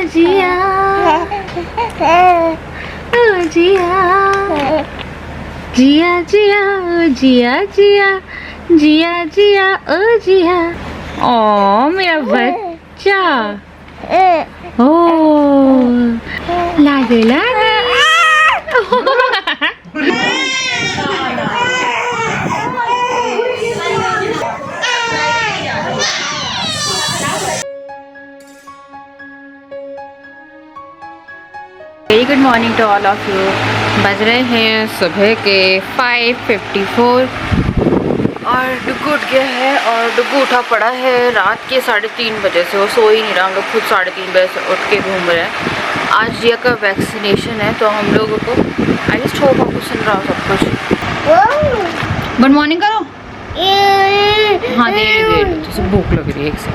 जिया ओ जिया जिया जिया ओ जिया जिया जिया जिया ओ जिया। ओ मेरा बच्चा ओ लागे लागे। Very good morning to all of you. बज रहे हैं सुबह के 5:54 और डुगू उठ गया है और डुगू उठा पड़ा है रात के 3:30 बजे से। वो सो ही नहीं रहा, हम लोग खुद 3:30 बजे से उठ के घूम रहे हैं। आज जिया का वैक्सीनेशन है तो हम लोगों को आई जस्ट होप आपको सुन रहा हो सब कुछ। गुड मॉर्निंग करो। हाँ देर जैसे भूख लग रही है एक से।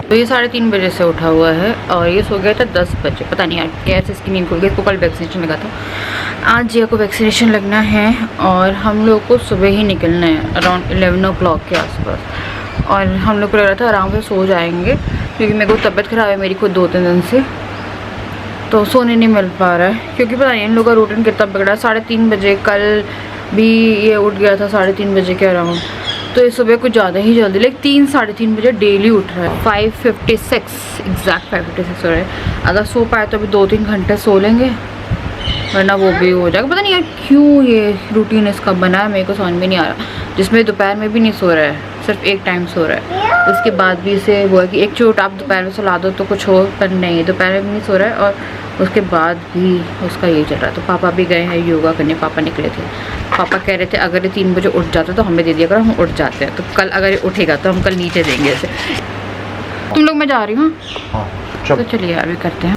तो ये 3:30 बजे से उठा हुआ है और ये सो गया था 10 बजे। पता नहीं यार कैसे इसकी नींद खुल गई। इसको कल वैक्सीनेशन लगा था, आज जिया को वैक्सीनेशन लगना है और हम लोग को सुबह ही निकलना है अराउंड 11 o'clock के आसपास। और हम लोग को लग रहा था आराम से सो जाएंगे क्योंकि मेरे को तबीयत ख़राब है मेरी खुद 2-3 दिन से, तो सोने नहीं मिल पा रहा है। क्योंकि पता नहीं इन लोगों का रूटीन कितना बिगड़ा। 3:30 बजे कल भी ये उठ गया था 3:30 बजे के अराउंड, तो ये सुबह कुछ ज़्यादा ही जल्दी लाइक 3-3:30 बजे डेली उठ रहा है। 5:56 एग्जैक्ट 5:56 हो रहा है। अगर सो पाए तो अभी 2-3 घंटे सो लेंगे, वरना वो भी हो जाएगा। पता नहीं यार क्यों ये रूटीन इसका बना है, मेरे को समझ में नहीं आ रहा। जिसमें दोपहर में भी नहीं सो रहा है, सिर्फ एक टाइम सो रहा है। उसके बाद भी इसे हुआ कि एक चोट आप दोपहर में सुला दो तो कुछ हो, पर नहीं दोपहर में भी नहीं सो रहा है और उसके बाद भी उसका यही चल रहा है। तो पापा भी गए हैं योगा करने, पापा निकले थे। पापा कह रहे थे अगर ये 3 बजे उठ जाता तो हमें दे दिया करो, हम उठ जाते हैं। तो कल अगर ये उठेगा तो हम कल नीचे देंगे इसे। तुम लोग मैं जा रही हूँ तो चलिए यार भी करते हैं।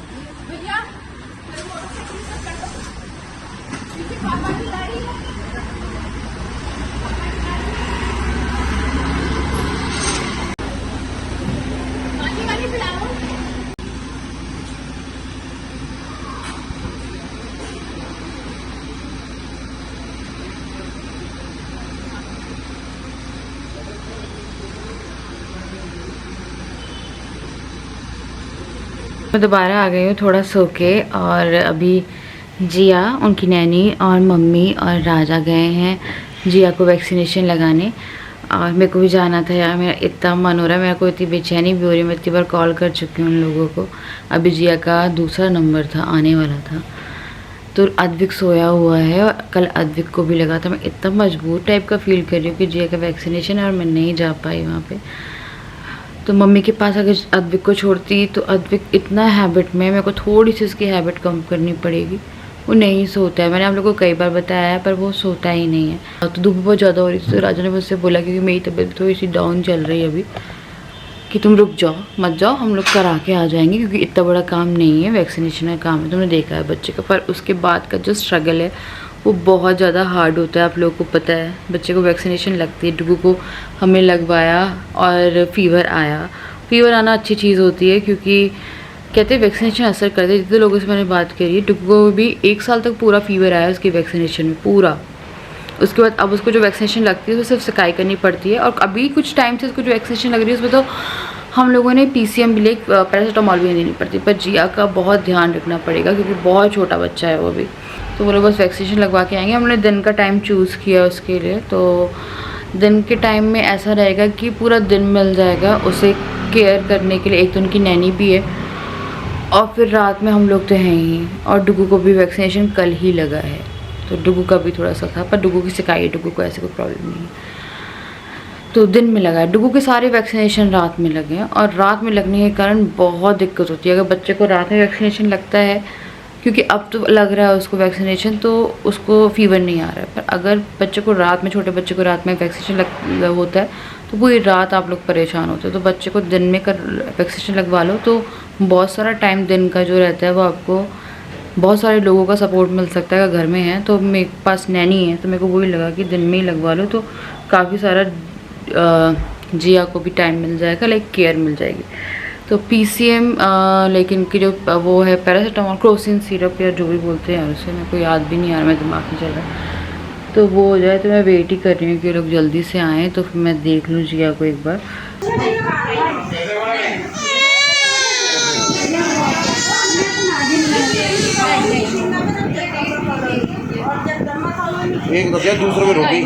मैं दोबारा आ गई हूँ थोड़ा सो के और अभी जिया, उनकी नैनी और मम्मी और राजा गए हैं जिया को वैक्सीनेशन लगाने। और मेरे को भी जाना था यार, मेरा इतना मन हो रहा है, मेरे को इतनी बेचैनी भी हो रही है। मैं इतनी बार कॉल कर चुकी हूँ उन लोगों को। अभी जिया का दूसरा नंबर था, आने वाला था, तो अद्विक सोया हुआ है और कल अद्विक को भी लगा था। मैं इतना मजबूर टाइप का फील कर रही हूँ कि जिया का वैक्सीनेशन है और मैं नहीं जा पाई वहाँ पर। तो मम्मी के पास अगर अद्विक को छोड़ती तो अद्विक इतना हैबिट में, मेरे को थोड़ी सी उसकी हैबिट कम करनी पड़ेगी। वो नहीं सोता है, मैंने आप लोगों को कई बार बताया है, पर वो सोता ही नहीं है। तो धूप बहुत ज़्यादा हो रही थी तो राजा ने मुझसे बोला क्योंकि मेरी तबीयत थोड़ी सी डाउन चल रही है अभी, कि तुम रुक जाओ मत जाओ, हम लोग करा के आ जाएंगे क्योंकि इतना बड़ा काम नहीं है, वैक्सीनेशन का काम है। तुमने देखा है बच्चे का, पर उसके बाद का जो स्ट्रगल है वो बहुत ज़्यादा हार्ड होता है। आप लोगों को पता है बच्चे को वैक्सीनेशन लगती है। डुगू को हमने लगवाया और फीवर आया। फीवर आना अच्छी चीज़ होती है क्योंकि कहते हैं वैक्सीनेशन असर करते हैं। जितने लोगों से मैंने बात करी है, डुगू को भी 1 साल तक पूरा फीवर आया उसकी वैक्सीनेशन में पूरा। उसके बाद अब उसको जो वैक्सीनेशन लगती है तो सिर्फ सिकाई करनी पड़ती है। और अभी कुछ टाइम से उसको जो वैक्सीनेशन लग रही है उसमें तो हम लोगों ने PCM भी ले, पैरासीटामॉल भी नहीं देनी पड़ती। पर जिया का बहुत ध्यान रखना पड़ेगा क्योंकि बहुत छोटा बच्चा है वो भी। तो वो लोग बस वैक्सीनेशन लगवा के आएंगे। हमने दिन का टाइम चूज़ किया उसके लिए, तो दिन के टाइम में ऐसा रहेगा कि पूरा दिन मिल जाएगा उसे केयर करने के लिए। एक तो उनकी नैनी भी है और फिर रात में हम लोग तो हैं ही। और डुगू को भी वैक्सीनेशन कल ही लगा है, तो डुगू का भी थोड़ा सा था, पर डुगू की सिकाई, डुगू को ऐसे कोई प्रॉब्लम नहीं है। तो दिन में लगा है। डुगू के सारे वैक्सीनेशन रात में लगे हैं और रात में लगने के कारण बहुत दिक्कत होती है। अगर बच्चे को रात में वैक्सीनेशन लगता है, क्योंकि अब तो लग रहा है उसको वैक्सीनेशन तो उसको फीवर नहीं आ रहा है, पर अगर बच्चे को रात में, छोटे बच्चे को रात में वैक्सीनेशन होता है तो पूरी रात आप लोग परेशान होते हैं। तो बच्चे को दिन में कर वैक्सीनेशन लगवा लो तो बहुत सारा टाइम दिन का जो रहता है वो आपको बहुत सारे लोगों का सपोर्ट मिल सकता है अगर घर में है। तो मेरे पास नैनी है तो मेरे को वही लगा कि दिन में ही लगवा लो तो काफ़ी सारा जिया को भी टाइम मिल जाएगा, लाइक केयर मिल जाएगी। तो PCM लेकिन की जो वो है पैरासीटामॉल, क्रोसिन सिरप या जो भी बोलते हैं यार उसे, मेरे को याद भी नहीं आ रहा, मेरे दिमाग में चल रहा है। तो वो हो जाए तो मैं वेट ही कर रही हूँ कि लोग जल्दी से आएँ तो फिर मैं देख लूँ जिया को एक बार। एक तो क्या दूसरों में रोटी।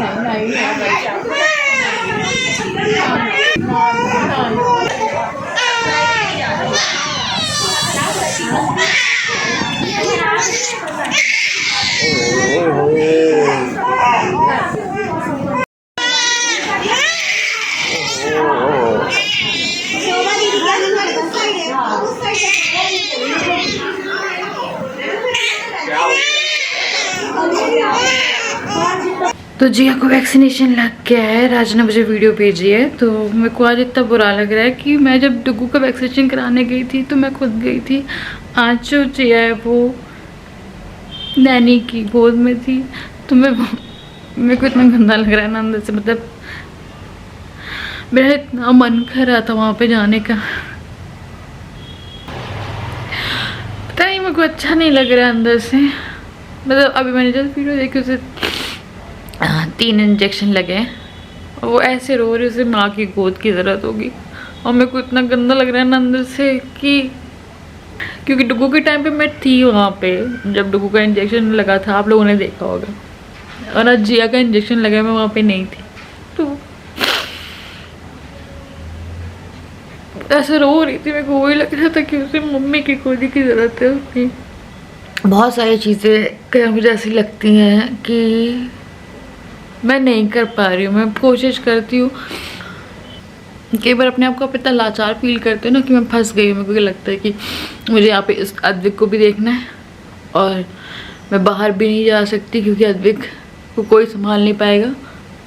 तो जिया को वैक्सीनेशन लग गया है। राज ने मुझे वीडियो भेजी है, तो मेरे को आज इतना बुरा लग रहा है कि मैं जब डुगू का वैक्सीनेशन कराने गई थी तो मैं खुद गई थी। आज जो जिया है वो नैनी की गोद में थी, तो मेरे को इतना गंदा लग रहा है ना अंदर से। मतलब मेरा इतना मन कर रहा था वहाँ पे जाने का, पता नहीं मेरे को अच्छा नहीं लग रहा है अंदर से। मतलब अभी मैंने जब वीडियो देखी उसे 3 इंजेक्शन लगे हैं और वो ऐसे रो रही, उसे माँ की गोद की ज़रूरत होगी। और मेरे को इतना गंदा लग रहा है ना अंदर से कि क्योंकि डुगू के टाइम पे मैं थी वहाँ पे जब डुगू का इंजेक्शन लगा था, आप लोगों ने देखा होगा। और आज जिया का इंजेक्शन लगा, मैं वहाँ पे नहीं थी, तो ऐसे रो रही थी। मेरे को वही लग रहा था कि उसे मम्मी की गोदी की ज़रूरत है उसकी। बहुत सारी चीज़ें मुझे ऐसी लगती हैं कि मैं नहीं कर पा रही हूँ। मैं कोशिश करती हूँ, कई बार अपने आप को इतना लाचार फील करते हैं ना कि मैं फंस गई हूँ। मेरे को लगता है कि मुझे यहाँ पे इस अद्विक को भी देखना है और मैं बाहर भी नहीं जा सकती क्योंकि अद्विक को कोई संभाल नहीं पाएगा।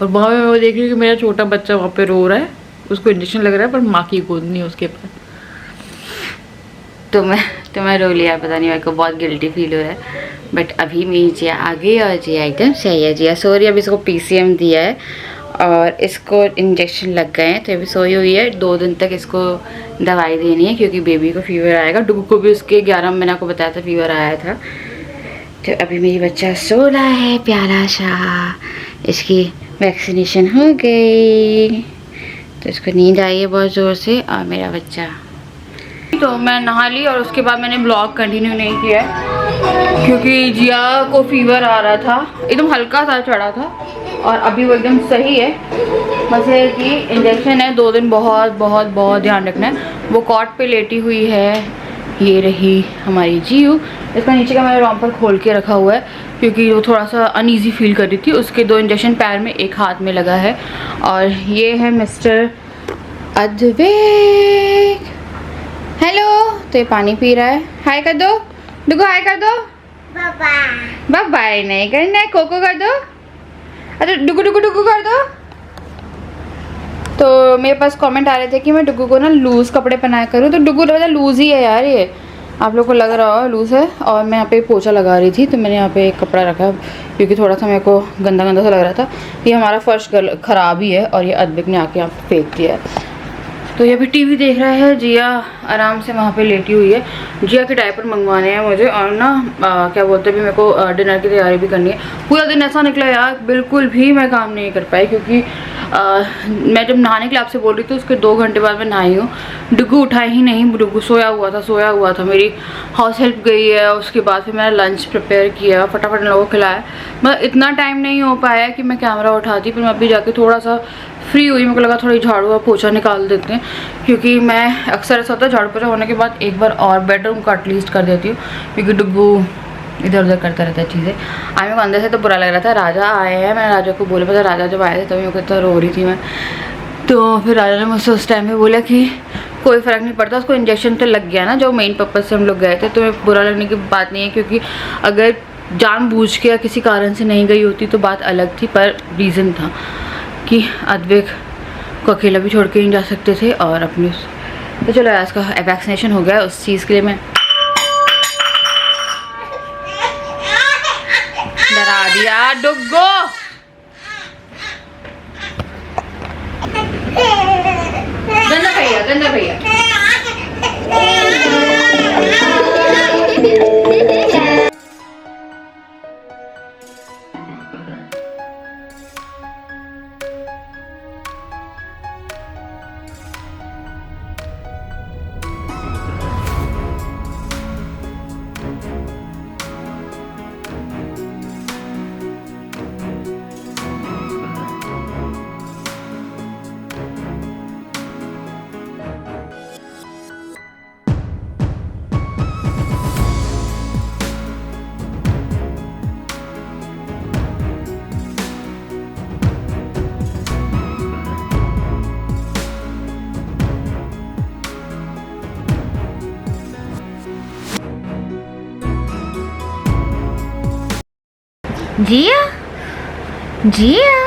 और वहाँ पे मैं वो देख रही हूँ कि मेरा छोटा बच्चा वहाँ पे रो रहा है, उसको इंजेक्शन लग रहा है, पर माँ की गोद नहीं है उसके पास। तो मैं रो लिया, पता नहीं, मेरे को बहुत गिल्टी फील हो रहा है। बट अभी मेरी जिया आ गई और जिया एकदम सही है। जिया सो रही है। अभी इसको PCM दिया है और इसको इंजेक्शन लग गए हैं, तो अभी सोई हुई है। 2 दिन तक इसको दवाई देनी है क्योंकि बेबी को फीवर आएगा। डुगू को भी उसके 11 महीना को बताया था फीवर आया था। तो अभी मेरी बच्चा सो रहा है प्यारा सा, इसकी वैक्सीनेशन हो गई तो इसको नींद आई है बहुत ज़ोर से। और मेरा बच्चा, तो मैं नहा ली और उसके बाद मैंने ब्लॉग कंटिन्यू नहीं किया क्योंकि जिया को फीवर आ रहा था, एकदम हल्का सा चढ़ा था और अभी वो एकदम सही है। बस ये कि इंजेक्शन है, 2 दिन बहुत बहुत बहुत ध्यान रखना है। वो कॉट पे लेटी हुई है, ये रही हमारी जीयू। इसका नीचे का मैंने रॉम्पर खोल के रखा हुआ है क्योंकि वो थोड़ा सा अनईजी फील कर रही थी। उसके 2 इंजेक्शन पैर में, 1 हाथ में लगा है। और ये है मिस्टर अद्विक, हेलो। तो ये पानी पी रहा है। हाय कर दो डुगू, हाय कर दो। बाय बाय नहीं करना है, कोको कर दो। अच्छा डुगू डुगू डुगू कर दो। तो मेरे पास कमेंट आ रहे थे कि मैं डुगू को ना लूज कपड़े पहनाया करूँ, तो डुगू लगा लूज ही है यार, ये आप लोग को लग रहा हो लूज है। और मैं यहाँ पे पोछा लगा रही थी तो मैंने यहाँ पे एक कपड़ा रखा क्योंकि थोड़ा सा मेरे को गंदा गंदा सा लग रहा था। ये हमारा फर्श ख़राब ही है और ये अद्विक ने आके यहाँ पे फेंक दिया है। तो ये भी टीवी देख रहा है। जिया आराम से वहाँ पे लेटी हुई है। जिया के डायपर मंगवाने हैं मुझे और ना क्या बोलते हैं, भी मेरे को डिनर की तैयारी भी करनी है। पूरा दिन ऐसा निकला यार, बिल्कुल भी मैं काम नहीं कर पाई क्योंकि मैं जब नहाने के लिए आपसे बोल रही थी उसके 2 घंटे बाद मैं नहाई हूँ। डुगू उठा ही नहीं, डुगू सोया हुआ था। मेरी हाउस हेल्प गई है, उसके बाद फिर मैंने लंच प्रिपेयर किया, फटाफट लोगों को खिलाया। मतलब इतना टाइम नहीं हो पाया कि मैं कैमरा उठाती, फिर मैं अभी जाके थोड़ा सा फ्री हुई। मेरे को लगा थोड़ी झाड़ू और पोछा निकाल देते हैं क्योंकि मैं अक्सर ऐसा होता है झाड़ू पोछा होने के बाद एक बार और बेडरूम को एटलीस्ट कर देती हूँ क्योंकि डुगू इधर उधर करता रहता है चीज़ें। आज मेरे को अंदर से तो बुरा लग रहा था। राजा आए हैं, मैं राजा को बोले, पता राजा जब आए थे तभी मेरे को इतना रो रही थी मैं। तो फिर राजा ने मुझसे उस टाइम में बोला कि कोई फ़र्क नहीं पड़ता, उसको इंजेक्शन तो लग गया ना, जो मेन पर्पज़ से हम लोग गए थे। तो बुरा लगने की बात नहीं है क्योंकि अगर जानबूझ के या किसी कारण से नहीं गई होती तो बात अलग थी, पर रीज़न था कि अद्विक को अकेला भी छोड़ के नहीं जा सकते थे। और अपनी तो चलो आज का वैक्सीनेशन हो गया, उस चीज़ के लिए मैं डरा दिया डुग्गो। गंदा भैया जिया जिया,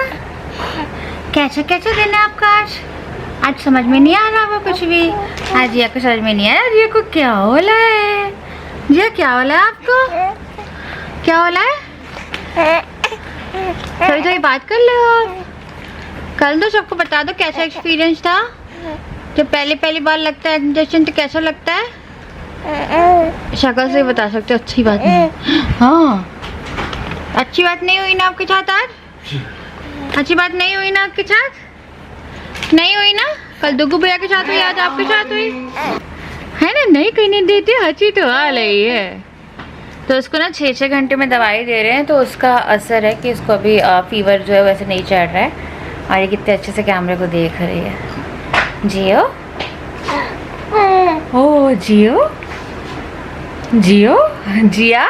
कैसा कैसा दिन है आपका आज समझ में नहीं आ रहा वो कुछ भी। आज जिया को समझ में नहीं आया जिया को क्या होला है। जिया क्या होला है आपको, क्या होला है? थोड़ी थोड़ी बात कर लो आप। कल तो सबको बता दो कैसा एक्सपीरियंस था जब पहली बार लगता है इंजेक्शन, तो कैसा लगता है? शक्ल से ही बता सकते हो। अच्छी बात नहीं, हाँ अच्छी बात नहीं हुई ना आपके साथ आज? अच्छी बात नहीं हुई ना आपके साथ? नहीं हुई ना? कल दुगु भैया के साथ हुई, आज आपके साथ हुई है ना? नहीं कहने देते, हंसी तो आ रही है। तो उसको ना 6-6 घंटे में दवाई दे रहे हैं, तो उसका असर है कि इसको अभी फीवर जो है वैसे नहीं चढ़ रहा है। और ये कितने अच्छे से कैमरे को देख रही है। जियो, ओ जियो जियो, जिया,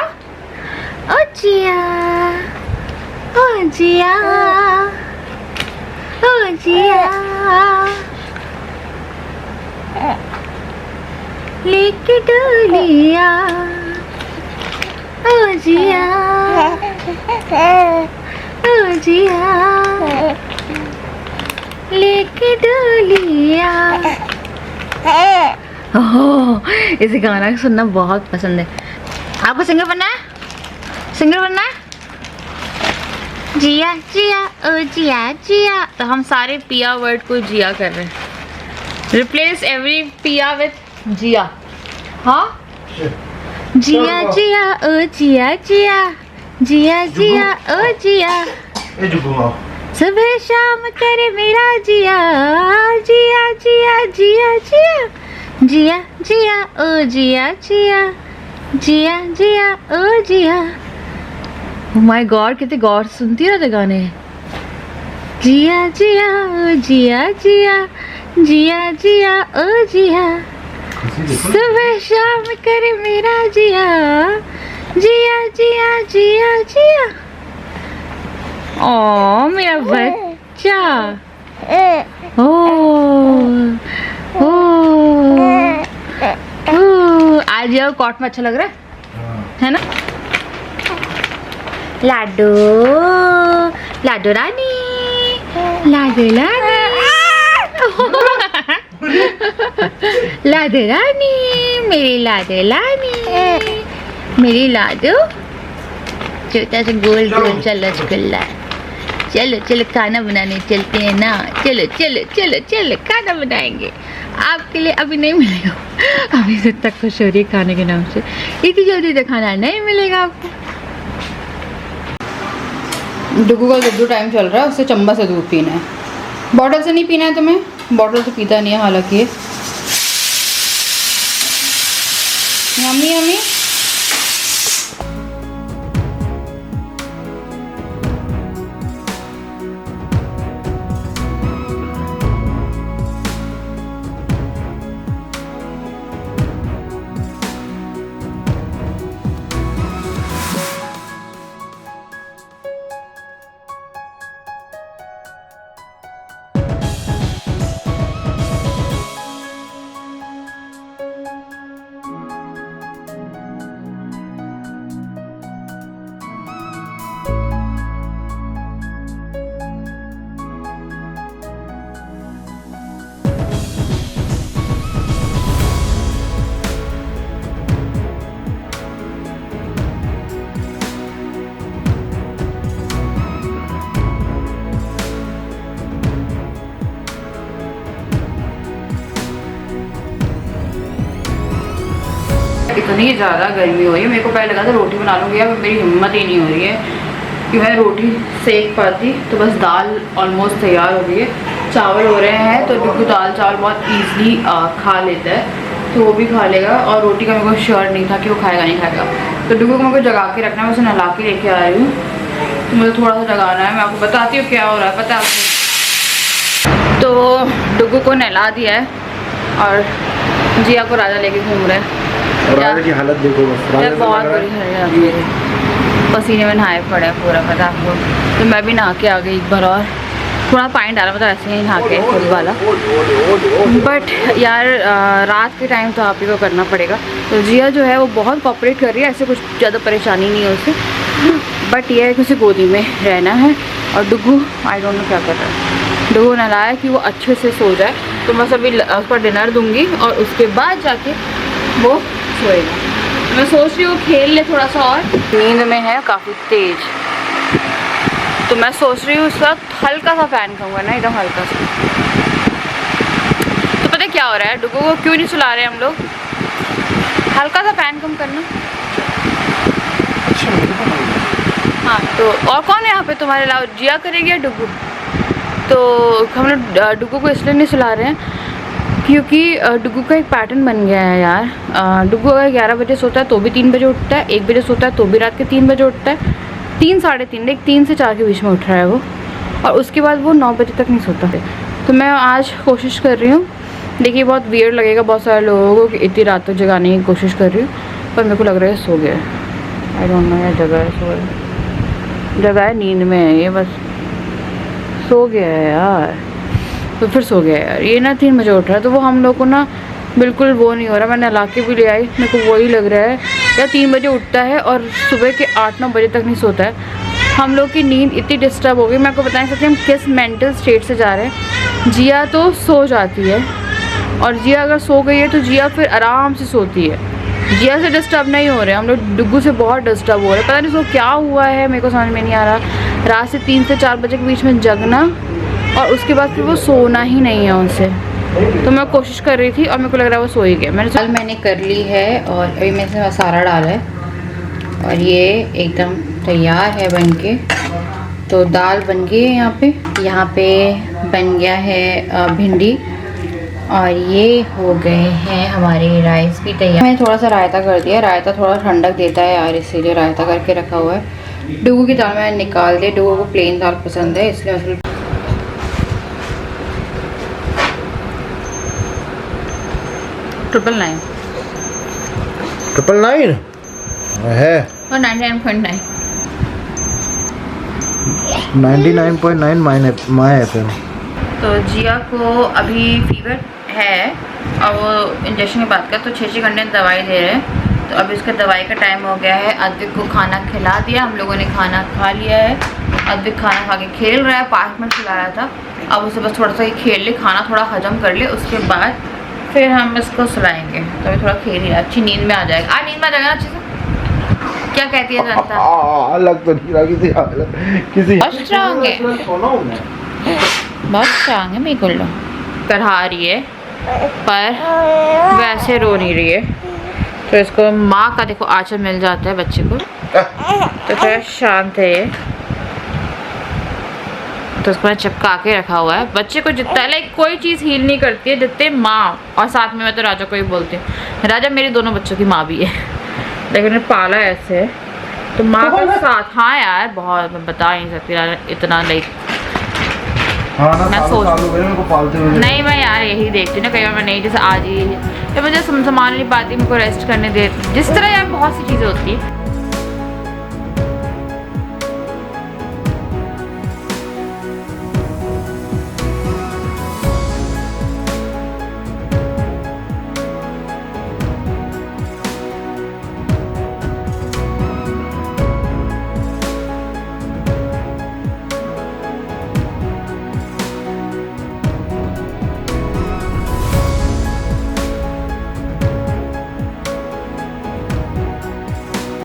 ओ जिया, ओ जिया, ओ जिया, लेके डोलिया, ओ जिया, ओ जिया, लेके डोलिया। ओह, इसे गाना सुनना बहुत पसंद है। आपको सिंगर बनना है? सिंगर बनना है? जिया जिया, ओ जिया जिया। तो हम सारे पिया वर्ड को जिया कर रहे हैं। रिप्लेस एवरी पिया विथ जिया। हाँ, जिया जिया, ओ जिया जिया, जिया जिया, ओ जिया, सुबह शाम करे मेरा जिया, जिया जिया, जिया जिया, जिया जिया, ओ जिया जिया, जिया जिया, ओ जिया। ओह माय गॉड, कितने गौर सुनती रहते गाने। जिया जिया, ओ जिया जिया, जिया जिया, ओ जिया, सुबह शाम करे मेरा जिया, जिया जिया, जिया जिया। ओ मेरा बच्चा, ओ आज ये कॉट में अच्छा लग रहा है ना? लाडो लाडो रानी, लाडो रानी, लाडो रानी, मेरी लाडो रानी, मेरी लाडो। छोटा सा गोल गोल सा रसगुल्ला। चलो चलो खाना बनाने चलते हैं ना। चलो चलो चलो चलो खाना बनाएंगे आपके लिए। अभी नहीं मिलेगा, अभी से तक खुश हो रही है खाने के नाम से। इतनी जल्दी तो खाना नहीं मिलेगा आपको। डुगू का दूध टाइम चल रहा है, उससे चम्मच से दूध पीना है, बॉटल से नहीं पीना है तुम्हें। बॉटल से पीता नहीं है हालांकि। Yummy yummy. इतनी ज़्यादा गर्मी हो रही है, मेरे को पहले लगा था रोटी बना लूँगी, अब मेरी हिम्मत ही नहीं हो रही है कि मैं रोटी सेक पाती। तो बस दाल ऑलमोस्ट तैयार हो गई है, चावल हो रहे हैं। तो डुगू दाल चावल बहुत ईजिली खा लेता है, तो वो भी खा लेगा। और रोटी का मेरे को श्योर नहीं था कि वो खाएगा नहीं खाएगा, तो डुगू को मेरे को जगा के रखना है। मैं उसे नहला के लेके आ रही हूँ, तो मुझे थोड़ा सा जगाना है। मैं आपको बताती हूँ क्या हो रहा है, पता है आपको। तो डुगू को नहला दिया है और जिया को राजा लेके घूम रहे हैं। राजा की हालत देखो बस, बहुत बुरी हालत है, पसीने में नहाए पड़े पूरा, पता आपको। तो मैं भी नहा के आ गई एक बार, और थोड़ा पानी डाला, मतलब ऐसे ही नहा के खुद वाला। बट यार रात के टाइम तो आप ही को करना पड़ेगा। तो जिया जो है वो बहुत कोऑपरेट कर रही है, ऐसे कुछ ज़्यादा परेशानी नहीं है उसे। बट ये है कि उसे गोदी में रहना है। और डुगू आई डोंट नो क्या कर रहा है। डुगू नहलाया कि वो अच्छे से सो जाए, तो मैं अभी उसका डिनर दूंगी और उसके बाद जाके वो सोएगा। मैं सोच रही हूँ खेल ले थोड़ा सा और, नींद में है काफ़ी तेज, तो मैं सोच रही हूँ उस वक्त हल्का सा फ़ैन कहूँगा ना, एकदम हल्का सा। तो पता है क्या हो रहा है, डुगू को क्यों नहीं सुला रहे हम लोग, हल्का सा फ़ैन कम करना। हाँ तो और कौन है यहाँ पे तुम्हारे अलावा, जिया करेगी या डुगू? तो हम लोग डुगू को इसलिए नहीं सुला रहे हैं क्योंकि डुगू का एक पैटर्न बन गया है यार। डुगू अगर 11 बजे सोता है तो भी 3 बजे उठता है, 1 बजे सोता है तो भी रात के 3 बजे उठता है, 3 साढ़े 3 3 से 4 के बीच में उठ रहा है वो, और उसके बाद वो 9 बजे तक नहीं सोता है। तो मैं आज कोशिश कर रही हूँ, देखिए बहुत वियर्ड लगेगा बहुत सारे लोगों को कि इतनी रात तक जगाने की कोशिश कर रही हूँ, पर मेरे को लग रहा है सो गया। आई डोंट नो यार, जगह है, सो है, जगह है, नींद में है ये, बस सो गया है यार। तो फिर सो गया यार, ये ना 3 बजे उठ रहा है, तो वो हम लोग को ना बिल्कुल वो नहीं हो रहा। मैंने नहला के भी ले आई, मेरे को वही लग रहा है या 3 बजे उठता है और सुबह के 8-9 बजे तक नहीं सोता है। हम लोग की नींद इतनी डिस्टर्ब हो गई, मैं आपको बता नहीं सकती हम किस मेंटल स्टेट से जा रहे हैं। जिया तो सो जाती है, और जिया अगर सो गई है तो जिया फिर आराम से सोती है। जिया से डिस्टर्ब नहीं हो रहे हम लोग, डुगू से बहुत डिस्टर्ब हो रहे हैं। पता नहीं उसको क्या हुआ है, मेरे को समझ में नहीं आ रहा। रात से 3 से 4 बजे के बीच में जगना और उसके बाद फिर वो सोना ही नहीं है उनसे। तो मैं कोशिश कर रही थी और मेरे को लग रहा है वो सो ही गया। मैंने कर ली है और अभी मैंने इसमें मसाला डाला है और ये एकदम तैयार है बन के। तो दाल बन गई है यहाँ पे बन गया है भिंडी, और ये हो गए हैं हमारे राइस भी तैयार। मैंने थोड़ा सा रायता कर दिया, रायता थोड़ा ठंडक देता है यार, इसीलिए रायता करके रखा हुआ है। डुगू की दाल मैंने निकाल दी, डुगू को प्लेन दाल पसंद है इसलिए मैं 999 999 है और 99.9 99.9 माय एफएम। तो जिया को अभी फीवर है और वो इंजेक्शन के बाद का तो 6 घंटे दवाई दे रहे हैं। तो अभी उसका दवाई का टाइम हो गया है। अद्विक को खाना खिला दिया, हम लोगों ने खाना खा लिया है। अद्विक खाना खा के खेल रहा है, 5 मिनट खिलाया था, अब उसे बस थोड़ा सा ही खेल ले, खाना थोड़ा हजम कर ले, उसके बाद फिर हम इसको सुलाएंगे। तो अभी थोड़ा खेल ही रहा, अच्छी नींद में आ जाएगा। नींद में आ जाएगा अच्छे से। क्या कहती है जनता? अलग तो नहीं रहा किसी बहुत स्ट्रांग है, बहुत स्ट्रांग है। बिल्कुल करहा रही है पर वैसे रो नहीं रही है। तो इसको माँ का देखो आंचल मिल जाता है बच्चे को, तो थोड़ा शांत है ये। तो उसको मैंने चिपका के रखा हुआ है। बच्चे को जितना लाइक कोई चीज़ हील नहीं करती है जितने माँ, और साथ में मैं तो राजा को ही बोलती हूँ। राजा मेरे दोनों बच्चों की माँ भी है, लेकिन उन्हें पाला ऐसे, तो माँ का साथ। हाँ यार बहुत, मैं बता नहीं सकती इतना लाइक। मैं सोच नहीं, मैं यार यही देखती हूँ ना, कई बार मैं नहीं, जैसे आज ही मुझे संभाल नहीं पाती, मेरे को रेस्ट करने दे, जिस तरह यार बहुत सी चीज़ें होती है।